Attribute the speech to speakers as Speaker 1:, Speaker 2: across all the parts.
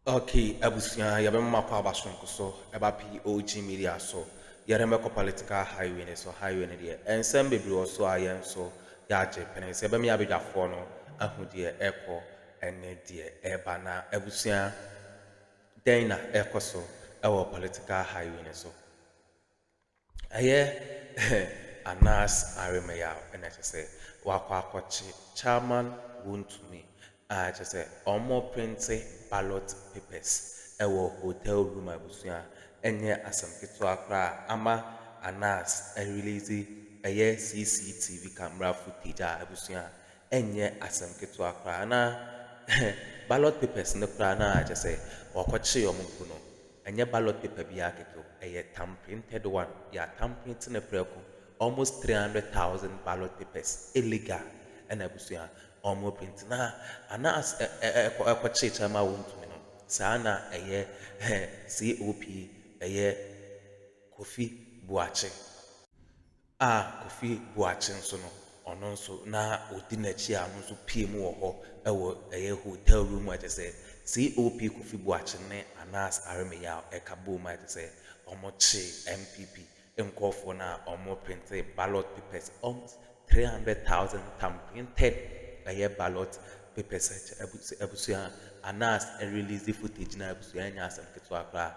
Speaker 1: Okay, abusia yabema pa abasonko so eba POG Media so yaremeko political highway ne so highway ne de ensem bebre so ayen so ya je pene se eba me abedwafo no ahu de eko ene de eba na abusia den na eko so ewo political highway ne so aye Anass aremeya ene se wakwa akwachi chairman Wontumi just say omo print ballot papers ewo hotel room abusia enye asem keto akra ama Anass release eye CCTV camera footage abusia enye asem keto akra na ballot papers no kra na just say wakoche omku no enye ballot paper bia keke eye tamprinted one ya tamprinted na preko almost 300,000 ballot papers illegal and abusia omo print na Anass ekwache chama Wontumi no sana eye COP eye Kofi Buache Kofi Buache nso no ono nso na odi na chi a nso PM wo ho ewo eye hotel room a say COP Kofi Buache ne Anass aremeya ekabo ma say omo chi MPP enkofo na omo print ballot papers almost 300,000 tamprinted a ballot papers abusia Anass release footage na abusia anya asem keto akra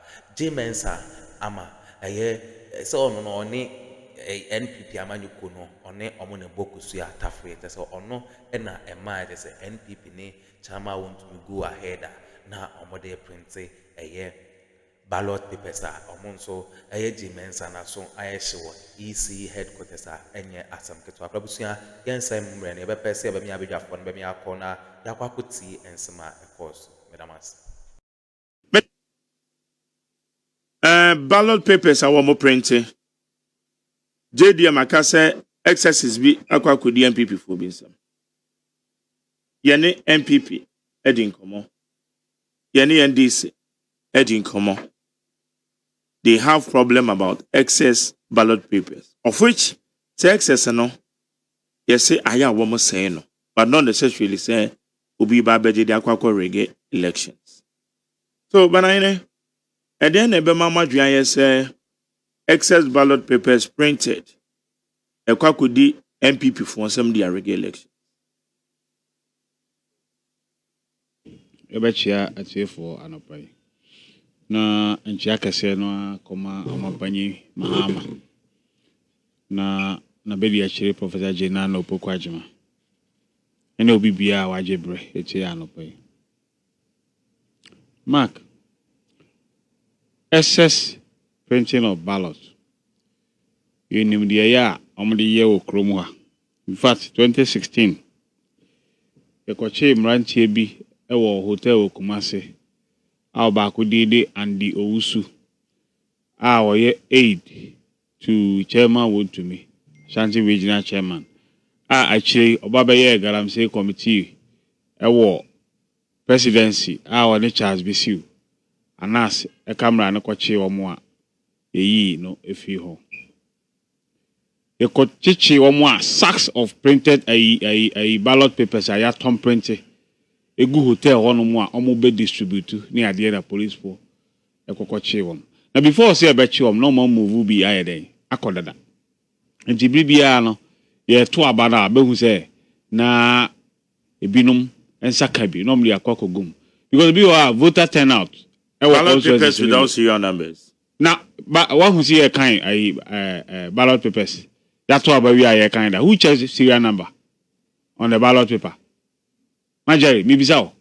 Speaker 1: Mensa ama so no oni NPP amanyuko no oni omo ne bokusu atafre te so ono na ema te se NPP ni chama Wontumi go ahead na omo de print ballot papers omo nso Mensa na so ayehyewo EC headquarters enye asem keto akra abusia yensem mre ne bepese eba mi abedwafo no be mi akona yakwakuti ensema course medamas
Speaker 2: ballot papers are more printing. JD Makase excesses be akwakudi MPP for binsam. Yene MPP edin komo. Yene NDC edin komo. They have problem about excess ballot papers, of which the excess no. Yes, say aya woman say no, but not necessarily say ubi babeji de akwakwa reggae elections. So banane and then ebe mama dwan say excess ballot papers printed ekwakudi MPP for some the reggae election.
Speaker 3: Ebechia atiefo anopai. Na nchia kese no akoma amapanyi Mahama. Na bedi achire Professor Jena no pokwajima. Ene obi bia wajebre eche anopai. Mark, excess printing of ballot. You nim the year omdi ye Akroma. In fact, 2016. Ekwache mrantie bi ewo hotel Kumase. Bakudide and the Owusu. Oye aid to Chairman Wontumi, Shanti Regional Chairman. Actually, Obabaye Galamsey Committee, Presidency, ne Charles Bisiu, Anass, a camera and a kwachi or more. No, if you ho. A kochichi or more sacks of printed a ballot papers, a tom printed. A good hotel one more almost distribute near the other police for a cockatoo one. Now before I say about you, no more move will be I day. I call that. And Tibiano, ye two abada, but who say na a binum and sakabi, normally a cockogum. Because we are voter turnout.
Speaker 2: Ballot papers without serial numbers.
Speaker 3: Now, but one who see a kind a ballot papers. That's why we are a kind of who checks serial number on the ballot paper. Majari, maybe so.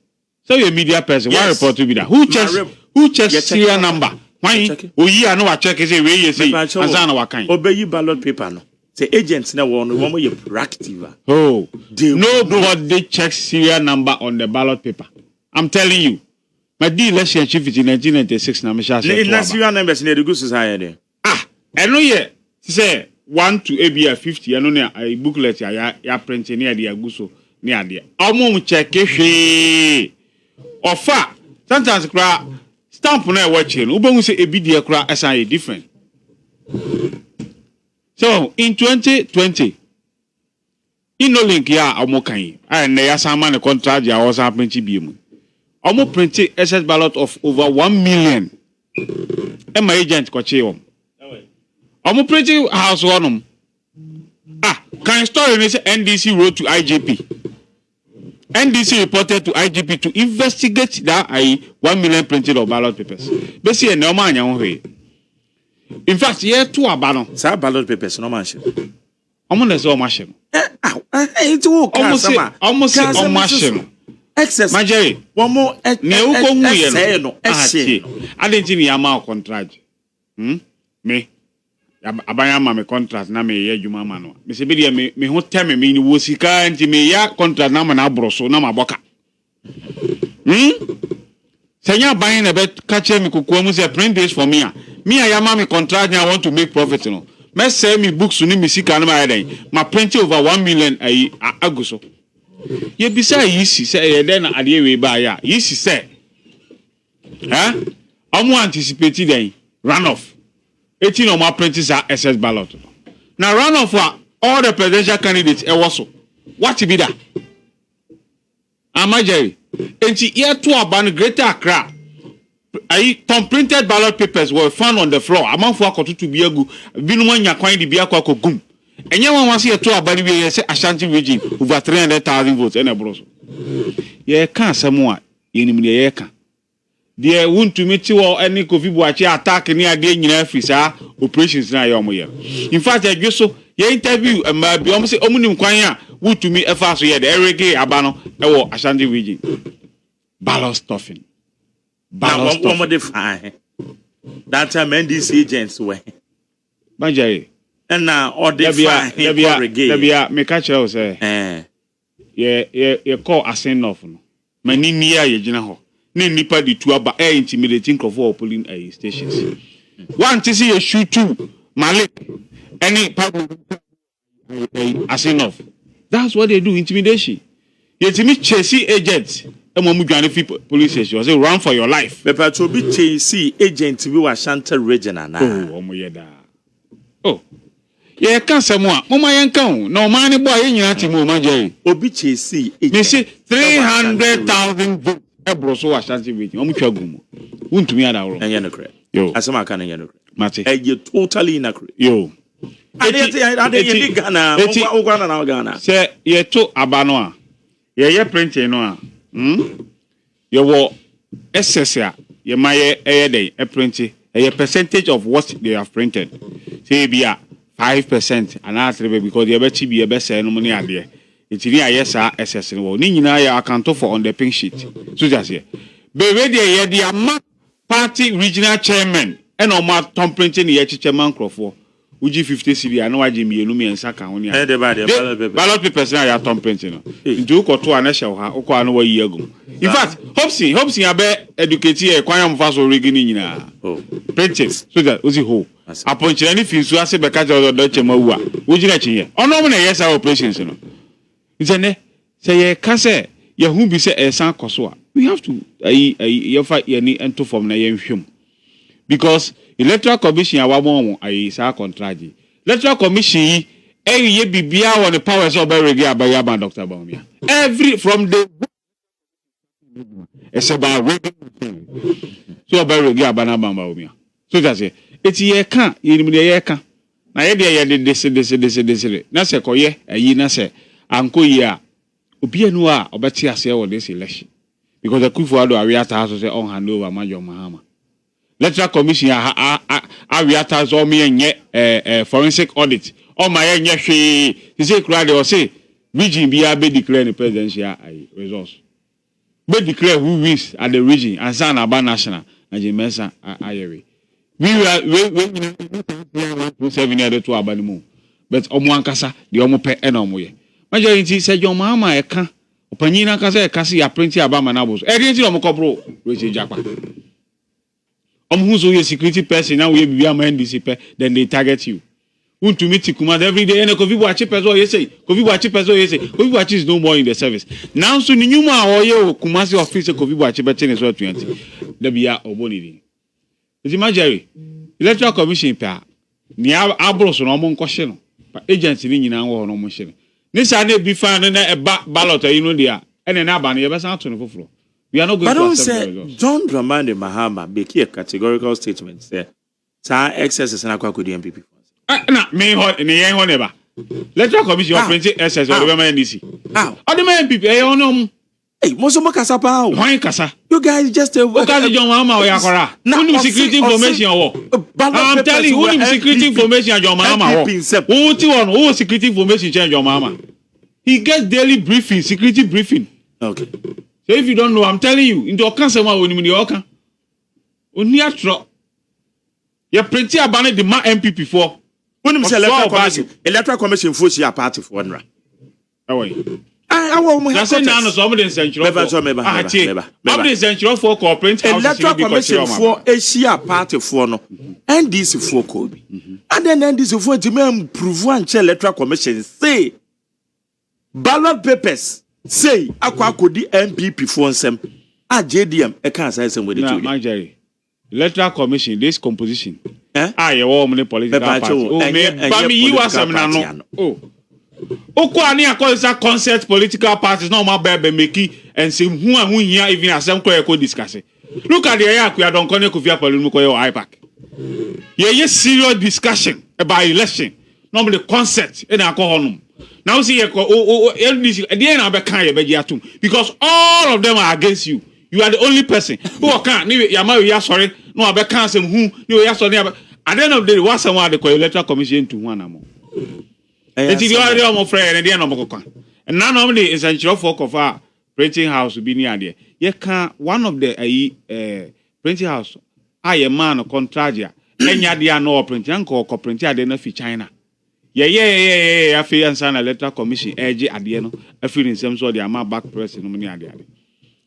Speaker 3: So you're a media person. Yes. Why report to be that? Who checks serial number? Why? Oh, yeah, I know what check is a way you say. Azana what kind?
Speaker 2: Obey ballot paper no. The agents now one you proactive.
Speaker 3: Oh, nobody checks serial number on the ballot paper. I'm telling you. My dear election chief in 1996 na me sha.
Speaker 2: The serial numbers in the good society.
Speaker 3: I know ye. Say 1 to ABA 50. I know a booklet ya print near the aguso. Ni ade omo check hwe ofa sometimes kra stamp na e wache no ubehu se ebidie kra asan different. So in 2020 inolink ya omo kan na ya san ma ne contract ya o san print bi mu Almost printed excess ballot of over 1 million. And my agent koche almost printed house one. Can story this NDC wrote to IGP. NDC reported to IGP to investigate that 1 million printed of ballot papers. Basically, no man in fact, yeah, two abano.
Speaker 2: Sa ballot papers no man.
Speaker 3: I'm on the machine.
Speaker 2: It's almost
Speaker 3: on machine.
Speaker 2: Excess.
Speaker 3: Majeri.
Speaker 2: One more.
Speaker 3: I didn't see the contract. Me. Abayama me contract na me ye adwuma ma no. Me se be de me ho teme me ni wo sika nti me ya contract na ma na abroso na maboka. Senya aban na be ka che me kokua mu say print this for me. Me ayama me contract I want to make profit no. Me sell me books ni me sika na ma den. Ma print over 1 million aguso. Ye bisa yisi say ye den na ade we ba ya. Yisi say. Omo anticipate den runoff. 18 of my prentices are SS ballot. Now runoff for all the presidential candidates also. What to be that? Amajeri. And year 2 about Greater Accra. Some printed ballot papers were found on the floor. Among for to be a good. Been one yakwain the biako gum. And you want to see a 2 about the say Ashanti region over 300,000 votes and a broso. Ye can't somewhat in the yeka. They want to meet you or any coffee watch attack any idea in Africa operations now. In fact, I just saw your interview and my almost omnium quanya would to me a fast year the Erege Abano or Ashanti region. Ballot stuffing. Ballot stuffing. One define that time NDC agents were. Majay. And now or they be me catch us yeah call a send off. Many near ye general. Ne nipa di tu aba intimidating for polling stations. One to see a shoot to Malik any public as enough. That's what they do, intimidation. Yet to meet chasing agents and Mamugan police station say run for your life.
Speaker 2: But to be chasing agent we were Shanta regional now.
Speaker 3: Oh, yeah, can't someone. Mama Yankon, no money boy in your team, Majay.
Speaker 2: Obi chasing
Speaker 3: me see 300,000 votes. Ebroso Ashanti region. Omuchagum. Wontumi Addo.
Speaker 2: Anya no kre.
Speaker 3: Yo.
Speaker 2: Asema kan anya no kre.
Speaker 3: Mate.
Speaker 2: You totally na kre.
Speaker 3: Yo.
Speaker 2: Ade Ghana. Uganda na Ghana.
Speaker 3: Se ye to abano a. Ye printing no a. Ye wo SSA. Ye maye dey e print a percentage of what they have printed. Say be 5% and after because ye be be be say no money ade. It's in yes, SS. Nina account for on the pink sheet. So just here. Be ready, the party regional chairman and on my Tom printing the chairman Akuffo. Uji 50 cedi. I know I Jimmy Lumi and Saka on here. Ballot papers now. Tom printing. Into Koto and Esha. Oko I know what year ago. In fact, Hopsy, I bet educated a quantum fast or rigging printing. So that was the whole. Upon any fees to ask the catcher of the Dutch Mawa. Would you let you here? Oh, no, yes, our operations. It's a say Cassa, Yahoo be say a san Koswa. We have to fight any enter from Nayam because Electoral Commission I say contract. Electoral Commission ye be on the powers of Berregia by Yaba Dr. Bawumia. Every from the it's about so Berregia Banaba Bawumia. So that's it. It's ye can't ye can't. Now ye did this. Nasa koye a ye nasa. Anko ya obianu a obeti ase wo this election because the Akuffo Addo awiata house say on hand over Major Mahama. Electoral Commission awiata house o me enye forensic audit o ma enye hwe he say kura dey o say region bia be declare the presidential results be declare who wins at the region and san aba national na Jemesa ayewe we 7 year to abanimu but omo ankasa de omo pe e na omo ye majority say John Mahama eka opanyina ka say eka ya print abama na boso e dey omo kobro we say japa omo hu so ye security person now we be am NDC pe then they target you Wontumi tikuma every day and Kofi Boachi person you say Kofi Boachi is no more in the service now so ni nyuma o ye Kumasi office Kofi Boachi be ten is 20 there be a obonidi is imagine Electoral Commission pa ni abro so no mo nkɔhye no agency ni nyina wo no mo hye no ni sa na bi fa na e ballot you know dia ene na aba no ye be san to no foforo We are not going
Speaker 2: But
Speaker 3: to
Speaker 2: don't
Speaker 3: accept the
Speaker 2: say
Speaker 3: results.
Speaker 2: John Dramani Mahama make a categorical statement. Say, "Sir, excess is not quite the MPP."
Speaker 3: Na me ho ne yen ho neba. Electoral Commission
Speaker 2: How?
Speaker 3: printing SS or
Speaker 2: How?
Speaker 3: the NDC.
Speaker 2: How?
Speaker 3: Other man people e ono
Speaker 2: Hey, Mosomo Kasapa.
Speaker 3: hwan kasa.
Speaker 2: You guys just
Speaker 3: O ka John Mahama o yakora. Who security information wo? I'm telling you, who security information John Mahama wo? Who ti one who security information John Mahama? He gets daily briefing, security briefing.
Speaker 2: Okay.
Speaker 3: So if you don't know, I'm telling you, into a cancer one when you oka. Oni atro. You print your banner the man MPP for.
Speaker 2: When you say Electoral Commission force your party for one.
Speaker 3: How are you?
Speaker 2: I want my
Speaker 3: That's now no some the central. I'm the central for corporate house.
Speaker 2: Electoral Commission for Asia party for no. NDC for Kobe. And then NDC for to me prove one Electoral Commission say ballot papers say akwa kodi MPP for nsem a JDM e kan say some with the two.
Speaker 3: My Jerry. Electoral Commission this composition.
Speaker 2: You
Speaker 3: want political party. Oh me ba me you asem na no. Oh. Oko ani akosa concept political parties no ma be make and say who and who here even asem ko e ko discuss. Look at the area we don connect with Apollo ko your IPAC. Ye serious discussion about election. Normally concept e na ko honum. Now see LDC at the end of the because all of them are against you. You are the only person who can't. You sorry. No, I can't say who. You sorry. At the end of the day, what's someone the electoral commission to one more. It is already almost friend and the end of the and now normally is a job for our printing house to be near there. You can one of the printing house. I am man of contragia. Any idea no printing uncle or printing I didn't fit China. Yeah. I feel and sign a letter commission. Edge at the end. I feel in some sort they are my back press in money at the end.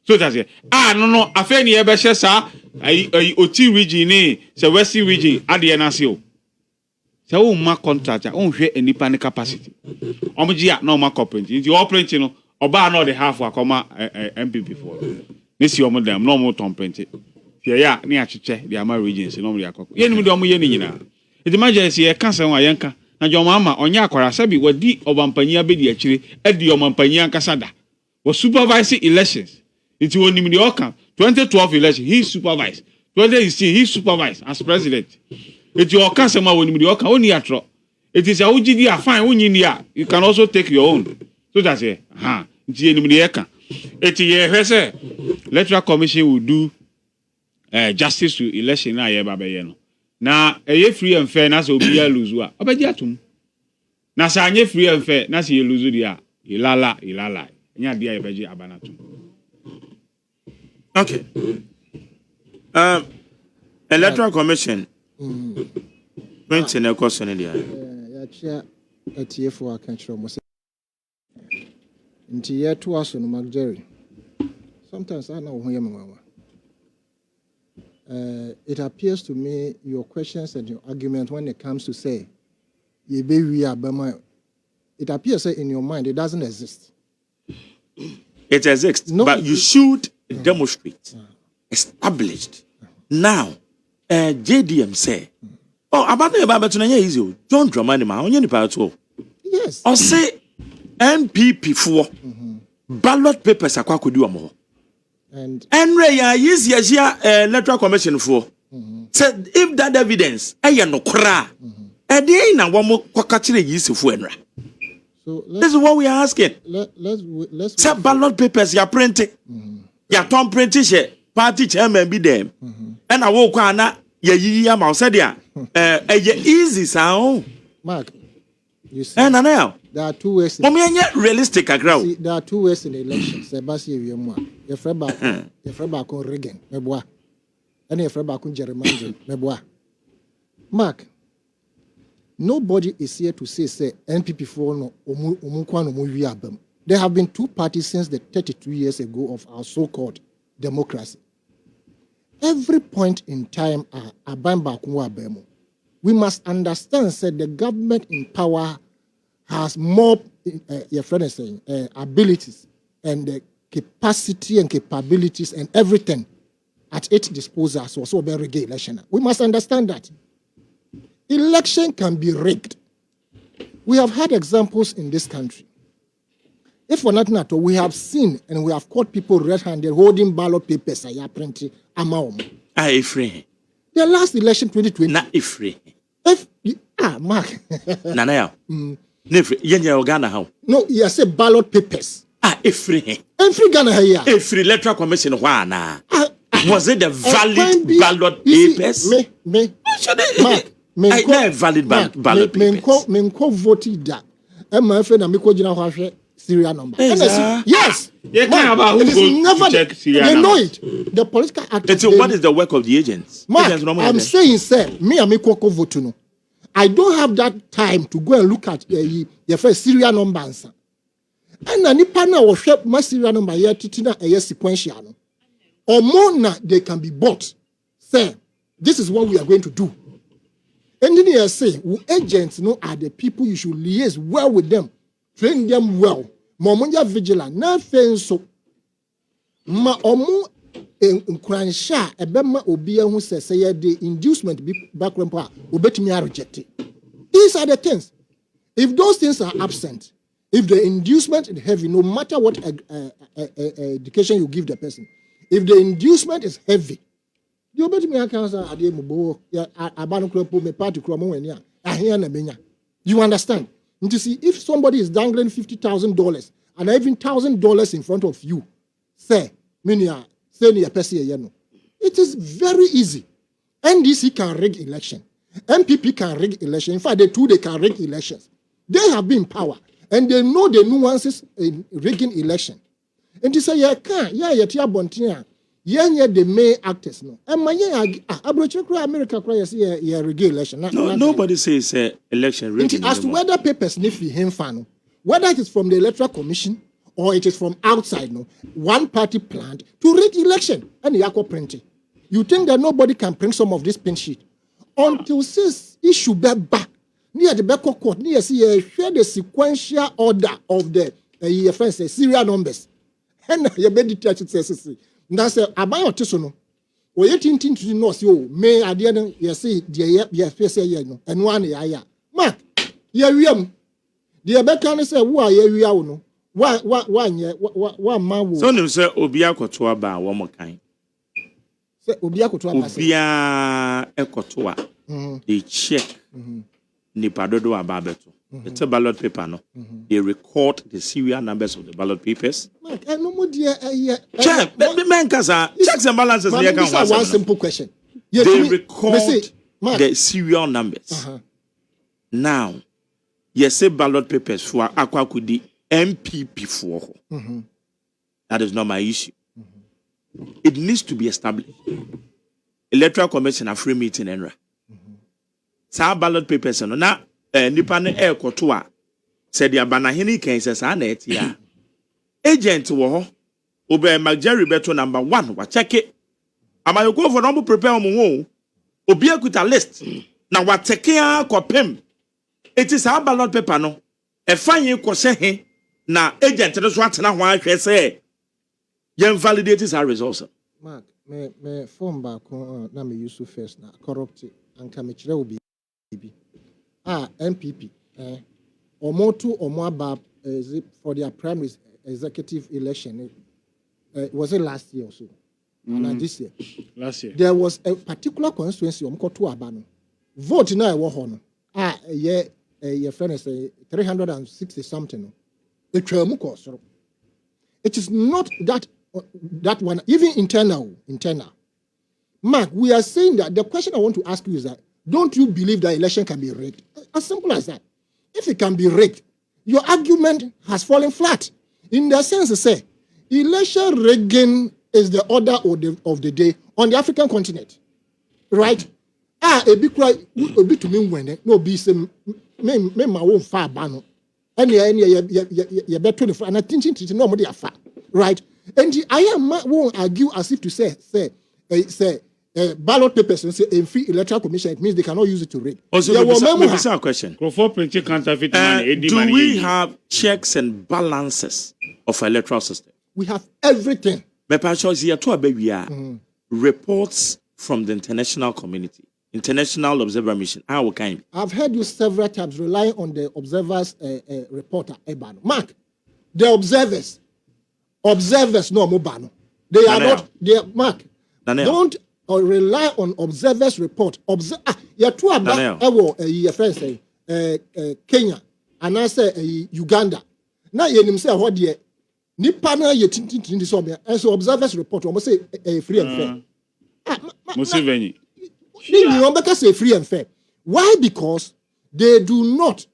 Speaker 3: So that's it. No. I feel near Beshesa. I OT region, so Western region at the NSO. So, my contract, I won't share any panic capacity. Omogia, no more corporate. It's your printing or bar not the half of MPP for this. Your madam, no more tom printed. Yeah, near Chiche, the Amar regions, normally a cock. Yen, it's emergency, a cancer, my yanka. Na John Mahama onya akwara sabi wadi obampania be di akire edi obampania kasada was supervising elections into onim the oka 2012 election he supervised 2016 he supervised as president it your kasema onim the oka oni atro it is a ugidi a fine unyi you can also take your own so that's it nti enim the eka it ye hwese electoral commission will do justice to election na ye babaye no na free and fair na so obi ya lose wa obeji atum na sa anye free and fair na se lose dia ilala nya dia obeji abanatum.
Speaker 2: Okay. Electoral Commission. Print in a question in
Speaker 4: ya chia ATF country mo nti ye to aso no Jerry. Sometimes I know who you it appears to me your questions and your argument when it comes to say it appears in your mind it doesn't exist.
Speaker 2: It exists, no, but you should demonstrate established. Now JDM say about the easy John Dramani ma onye nipa to
Speaker 4: yes
Speaker 2: or say MPP for ballot papers akwa kodi omo
Speaker 4: and
Speaker 2: ya easy electoral commission for said if that evidence no kra dey na wo kwaka kire yisi fu enra. So this is what we are asking. Let's say ballot papers ya printing ya tom printing she party chairman be them and I walk na ya yi ya ma said ya easy sound
Speaker 4: Mark you see
Speaker 2: now
Speaker 4: there are two ways
Speaker 2: realistic agree.
Speaker 4: There are two ways in the elections sebasi ewiemu your friend back on Reagan meboa and your friend back on Jeremiah meboa Mark nobody is here to say NPP for no omukwa no wi abam. There have been two parties since the 32 years ago of our so-called democracy. Every point in time we must understand that the government in power has more your friend is saying abilities and the capacity and capabilities and everything at its disposal so be regulation. We must understand that election can be rigged. We have had examples in this country. If for nothing at all, we have seen and we have caught people red-handed holding ballot papers. I printed amount.
Speaker 2: Ifre.
Speaker 4: The last election, 2020.
Speaker 2: Na Ifre.
Speaker 4: Mark.
Speaker 2: Nana. Nifre. Yenya Ghana how?
Speaker 4: No, you say ballot papers.
Speaker 2: Ifre.
Speaker 4: Every Ghana here.
Speaker 2: Ifre Electoral Commission. Was it the valid ballot papers?
Speaker 4: Mark.
Speaker 2: Valid ballot papers.
Speaker 4: Me voted that. My friend, I'm going serial number. Yes.
Speaker 3: They care about who goes to check serial
Speaker 4: number. They know it. The political actors.
Speaker 2: So what is the work of the agents?
Speaker 4: Mark, I'm saying, sir, me and me vote no. I don't have that time to go and look at your first serial number answer. And any partner will share my serial number here to a sequential. Or more now, they can be bought. Sir, this is what we are going to do. And then you say, agents are the people you should liaise well with them, train them well. Momonja vigilant, nothing so. Ma omu nkwansha ebema obia hu say the inducement be background power obetumi reject it. These are the things. If those things are absent, if the inducement is heavy, no matter what education you give the person, if the inducement is heavy, you obetumi akansa ade mubo ya abanu kropo me party kromo wania ahia na menya. You understand? And to see if somebody is dangling $50,000 and even $1,000 in front of you, say, minia, say near person, it is very easy. NDC can rig election. MPP can rig election. In fact, they can rig elections. They have been in power and they know the nuances in rigging election. And to say, yeah, the main actors no. And my America rig election.
Speaker 2: Nobody says election rigging.
Speaker 4: As to whether papers need to him fan, whether it is from the Electoral Commission or it is from outside, no, one party planned to rig election and the printing. You think that nobody can print some of this pin sheet until this issue back near the back court near share the sequential order of the serial numbers. And you better touch it. That's about Tisono. Or you think to know, you may I didn't say, dear, face and one ya. Mark, yeah, dear Beckham say, why you are no? One man.
Speaker 2: So, no, sir, Obia Kotua ba one more kind.
Speaker 4: Obia
Speaker 2: Kotua, they check Nipadodo Ababeto. It's a ballot paper, no? They record the serial numbers of the ballot papers.
Speaker 4: Mark, I no more dear.
Speaker 2: Check, checks and balances.
Speaker 4: One simple question.
Speaker 2: They record the serial numbers. Now, yes, say ballot papers for Akwakudi MPP for. That is not my issue. It needs to be established. Electoral Commission a free meeting and sa ballot papers no na nipa ne kotoa said the abanahini kan say sa na etia agent wo ho obe Jerry beto number 1 wa check it amayoko for no prepare mo ho obi akuta list na wa check ya kopem it is our ballot paper no e fanye ko se he na agent no so atena ho ahwe say you validate his results.
Speaker 4: Mark, me form back na me use first na corrupt and come chire obi MPP omotu omaba for their primary executive election was it last year or so? Not this year.
Speaker 3: Last year.
Speaker 4: There was a particular constituency omkotu abano. Vote na e wo ho no. Your friend is 360 something. It is not that one, even internal. Mark, we are saying that the question I want to ask you is that don't you believe that election can be rigged? As simple as that. If it can be rigged, your argument has fallen flat. In the sense to say, election rigging is the order of the day on the African continent. Right? A big cry, a bit to me when no be some me my own far banner. And you better and I think it's nobody afar. Right? And I won't argue as if to say ballot papers and say a free electoral commission, it means they cannot use it to rig.
Speaker 2: Also, maybe a question.
Speaker 3: Do we
Speaker 2: have checks and balances of electoral system?
Speaker 4: We have everything.
Speaker 2: Reports from the international community, international observer mission. How kind?
Speaker 4: I've heard you several times relying on the observers reporter Ebano. Mark, the observers no mobano. They are
Speaker 2: Daniel.
Speaker 4: not. They are, Mark.
Speaker 2: Daniel.
Speaker 4: Don't rely on observers report. You're too
Speaker 2: Daniel.
Speaker 4: about a friend say Kenya and I say Uganda. Now you say what the nipa na ye tintin so me and so observers report almost say free and fair.
Speaker 3: Museveni.
Speaker 4: You say free and fair. Why? Because they do not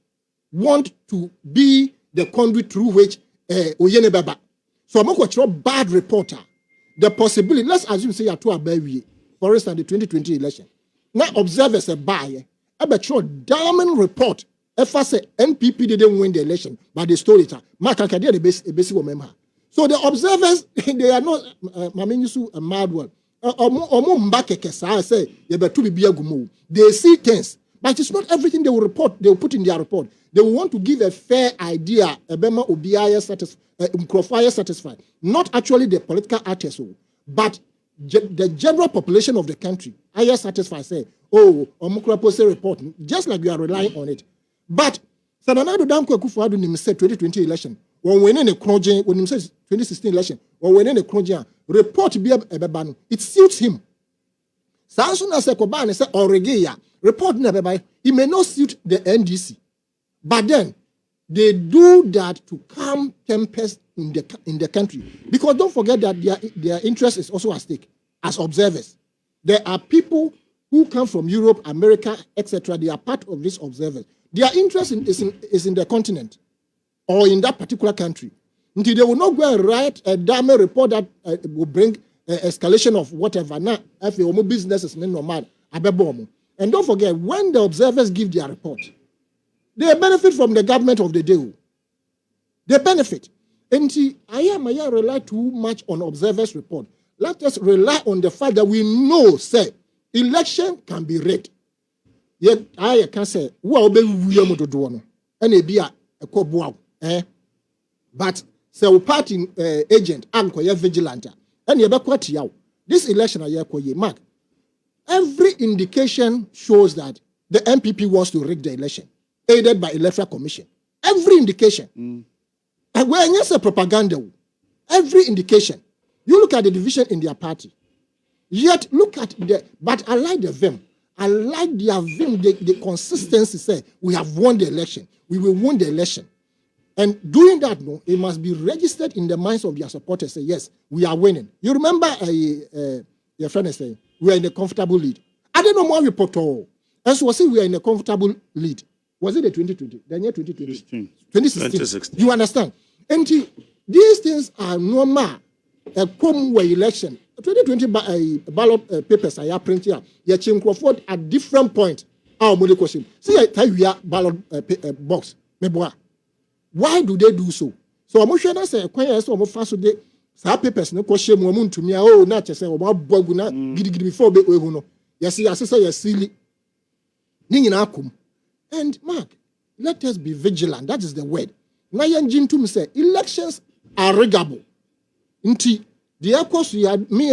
Speaker 4: want to be the conduit through which Oyene Baba. So I'm going to bad reporter. The possibility, let's assume say you are too abawi. For instance, the 2020 election. Now observers a buy. I bet you diamond report. If I say NPP didn't win the election, but they stole it. Mark Akadia the basic member. So the observers, they are not Maminusu a mad one. They see things, but it's not everything they will report. They will put in their report. They will want to give a fair idea. Satisfied. Not actually the political artists, but the general population of the country. I satisfied. Say, oh, Omukra report. Just like you are relying on it. But Sananado Damko Akuffo Addo said 2020 election. When we in a crowd, when he says 2016 election, or when in a crowd, report be a bebano. It suits him. So as soon as a Koban say Oregeya, report never by. He may not suit the NDC, but then they do that to calm tempest in the country, because don't forget that their interest is also at stake as observers. There are people who come from Europe, America, etc. They are part of these observers. Their interest is in the continent or in that particular country. Until they will not go and write a damn report that will bring escalation of whatever. Now, if your business is not normal, and don't forget, when the observers give their report, they benefit from the government of the day. They benefit. And I rely too much on observers' report. Let us rely on the fact that we know, say, election can be rigged. Yet I can say, well, we do one, and it be a co but say party agent and vigilante, and you this election I mark. Every indication shows that the MPP wants to rig the election, aided by Electoral Commission. Every indication. And when you say propaganda, every indication. You look at the division in their party. Yet look at but I like the vim. I like their vim, the consistency say, we have won the election. We will win the election. And doing that, no, it must be registered in the minds of their supporters. Say, yes, we are winning. You remember your friend is saying, we are in a comfortable lead. I don't know more report all. And so I say we are in a comfortable lead. Was it the 2020? The year 2020? 2016. You understand? And these things are normal. A Commonwealth election. 2020 ballot papers I print here. You change Crawford at different points. Our money question. See, I tell you ballot box. Why do they do so? So I'm sure that's a question. So I'm fast day. Sa papers no question mo Wontumi oh na che say o ma bogu na gidigidi before be ehu no. Yes, yes, silly. Ni nyina akom. And Mark, let us be vigilant. That is the word. Na yen to me say elections are riggable. Nti the course me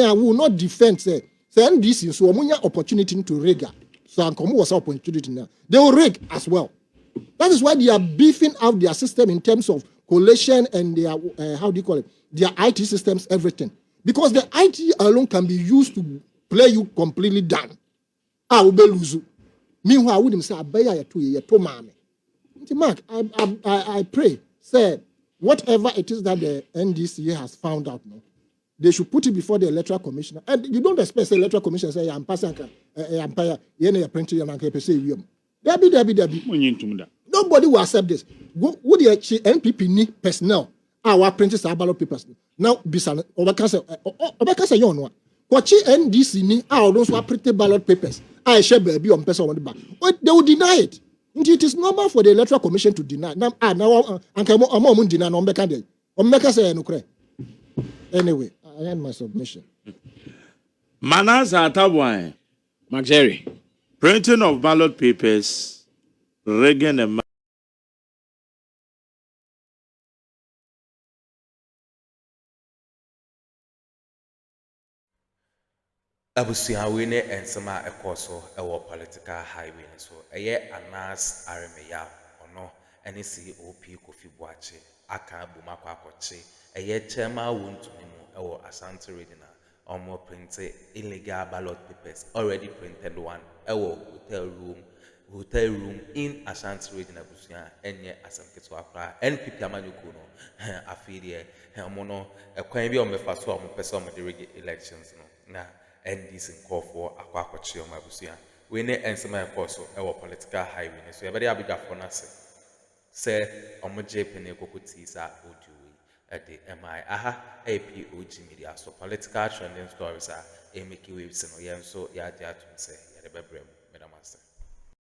Speaker 4: I will not defend say NDC so omunya opportunity to rig. So ankomo was opportunity now. They will rig as well. That is why they are beefing out their system in terms of collation and their how do you call it? Their IT systems, everything. Because the IT alone can be used to play you completely down. Meanwhile, I wouldn't say, Mark, I pray, say, whatever it is that the NDC has found out, no, they should put it before the Electoral Commissioner. And you don't expect the Electoral Commissioner to say, I'm passing, I'm printing, nobody will accept this. Would the NPP need personnel? Our apprentices are ballot papers. Now, Bisan, Obaka you know. Kwachi NDC ni those who are printed ballot papers. I share baby on person on the back. But they will deny it. It is normal for the Electoral Commission to deny. Now, I'm deny on Beka Day. On Beka say no cray. Anyway, I end my submission.
Speaker 2: Manas Atabwai.
Speaker 3: Jerry.
Speaker 2: Printing of ballot papers, rigging a
Speaker 1: abusuawe ne ensema ekoso ewo political highway so eye Anass Aremeya ono ene COP Kofi Boache aka bom akɔ akɔkye ɛyɛ chairman Wontumi mu ɛwɔ Ashanti region a ɔmo print illegal ballot papers already printed one ɛwɔ hotel room in Ashanti region abusua ɛnyɛ asɛm ketewa koraa NPP amanyɔkuo no afei deɛ ɔmo no ɛkwan bi a ɔmo bɛfa so a ɔmo pɛ sɛ ɔmo de rig elections no na NDC nkɔɔfoɔ akɔ akɔkye ɔmo abusua wei ne nsɛm a ɛkɔɔ so ɛwɔ political highway no so yɛbɛde abadwafoɔ no ase sɛ ɔmo gye pene koko tii saa audio wei ɛde ɛmaa aha ɛyɛ POG Media so political trending stories a ɛmɛki waves no yɛn nso yɛagye atom sɛ yɛde bɛbrɛ mu medam ase